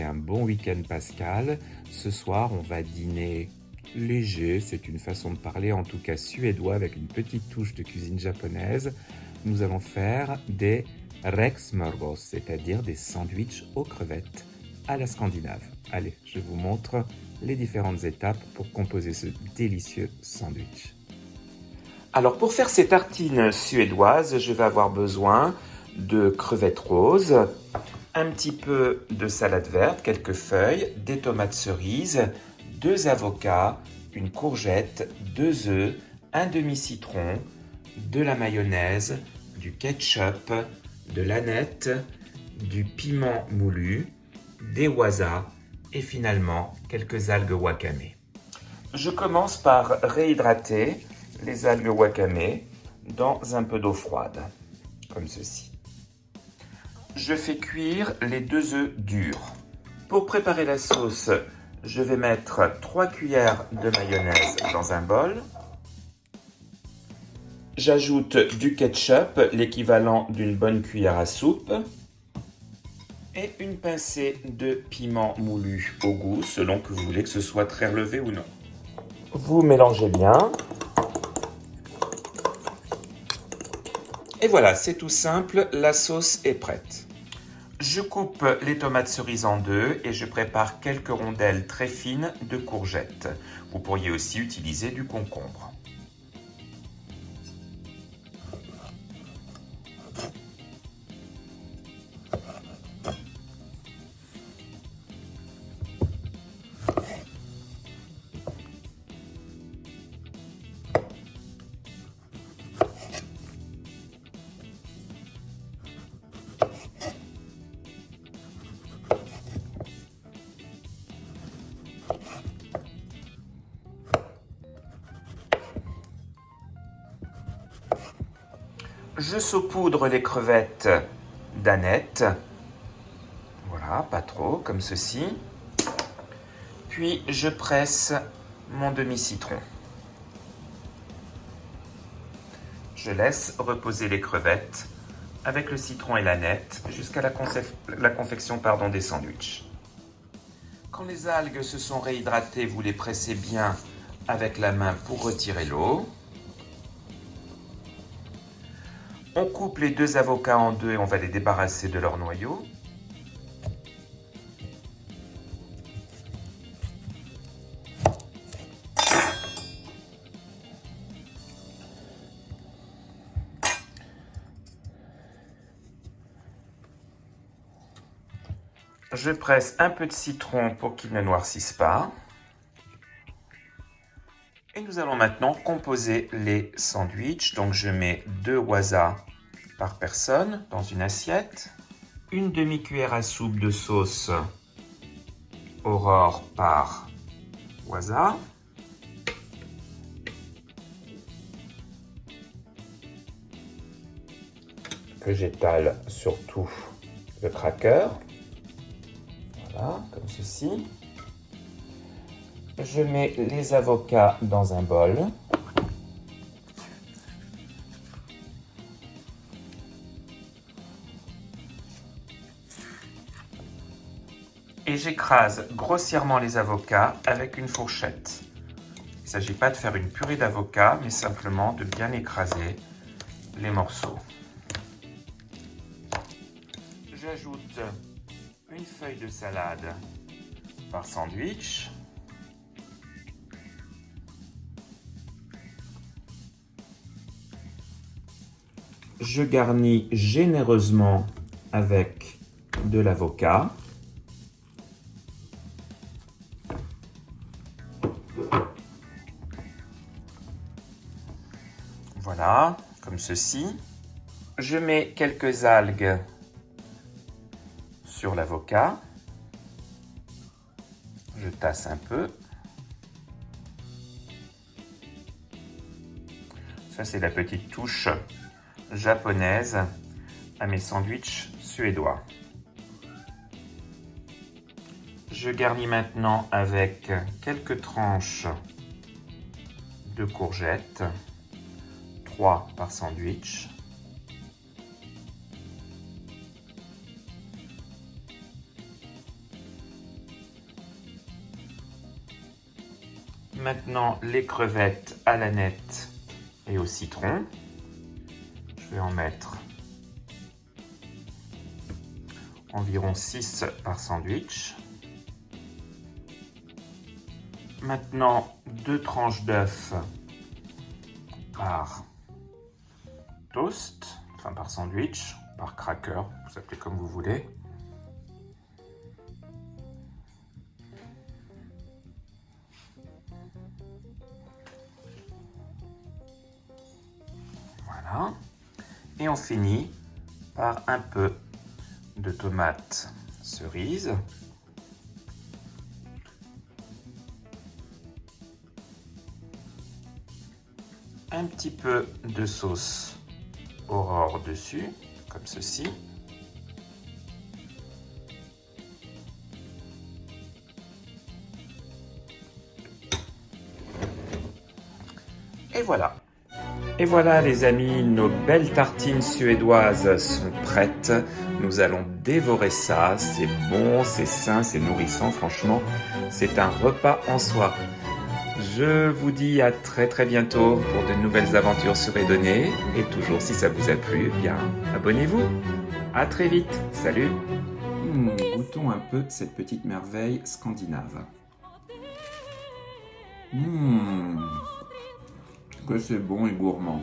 passer un bon week-end pascal. Ce soir, on va dîner léger, c'est une façon de parler, en tout cas suédois, avec une petite touche de cuisine japonaise. Nous allons faire des räksmörgås, c'est-à-dire des sandwichs aux crevettes à la scandinave. Allez, je vous montre les différentes étapes pour composer ce délicieux sandwich. Alors pour faire ces tartines suédoises, je vais avoir besoin de crevettes roses, un petit peu de salade verte, quelques feuilles, des tomates cerises, 2 avocats, une courgette, 2 œufs, un demi-citron, de la mayonnaise, du ketchup, de l'aneth, du piment moulu, des wasas et finalement quelques algues wakame. Je commence par réhydrater les algues wakame dans un peu d'eau froide, comme ceci. Je fais cuire les 2 œufs durs. Pour préparer la sauce, je vais mettre 3 cuillères de mayonnaise dans un bol. J'ajoute du ketchup, l'équivalent d'une bonne cuillère à soupe, et une pincée de piment moulu au goût, selon que vous voulez que ce soit très relevé ou non. Vous mélangez bien. Et voilà, c'est tout simple, la sauce est prête. Je coupe les tomates cerises en 2 et je prépare quelques rondelles très fines de courgettes. Vous pourriez aussi utiliser du concombre. Je saupoudre les crevettes d'aneth. Voilà, pas trop, comme ceci. Puis je presse mon demi-citron. Je laisse reposer les crevettes avec le citron et l'aneth jusqu'à la confection des sandwichs. Quand les algues se sont réhydratées, vous les pressez bien avec la main pour retirer l'eau. On coupe les 2 avocats en 2 et on va les débarrasser de leur noyau. Je presse un peu de citron pour qu'il ne noircisse pas. Et nous allons maintenant composer les sandwichs. Donc je mets 2 wasas par personne dans une assiette. Une demi-cuillère à soupe de sauce Aurore par wasa. Que j'étale sur tout le cracker. Voilà, comme ceci. Je mets les avocats dans un bol. Et j'écrase grossièrement les avocats avec une fourchette. Il ne s'agit pas de faire une purée d'avocats, mais simplement de bien écraser les morceaux. J'ajoute une feuille de salade par sandwich. Je garnis généreusement avec de l'avocat. Voilà, comme ceci. Je mets quelques algues sur l'avocat. Je tasse un peu. Ça, c'est la petite touche japonaise à mes sandwichs suédois. Je garnis maintenant avec quelques tranches de courgettes, 3 par sandwich. Maintenant, les crevettes à l'aneth et au citron. Je vais en mettre environ 6 par sandwich. Maintenant, 2 tranches d'œufs par toast, enfin par sandwich, par cracker, vous appelez comme vous voulez. Voilà. Et on finit par un peu de tomates cerises. Un petit peu de sauce Aurore dessus, comme ceci. Et voilà. Et voilà les amis, nos belles tartines suédoises sont prêtes. Nous allons dévorer ça. C'est bon, c'est sain, c'est nourrissant. Franchement, c'est un repas en soi. Je vous dis à très bientôt pour de nouvelles aventures sur Edonné. Et toujours, si ça vous a plu, eh bien, abonnez-vous. À très vite. Salut. Goûtons un peu cette petite merveille scandinave. Que c'est bon et gourmand.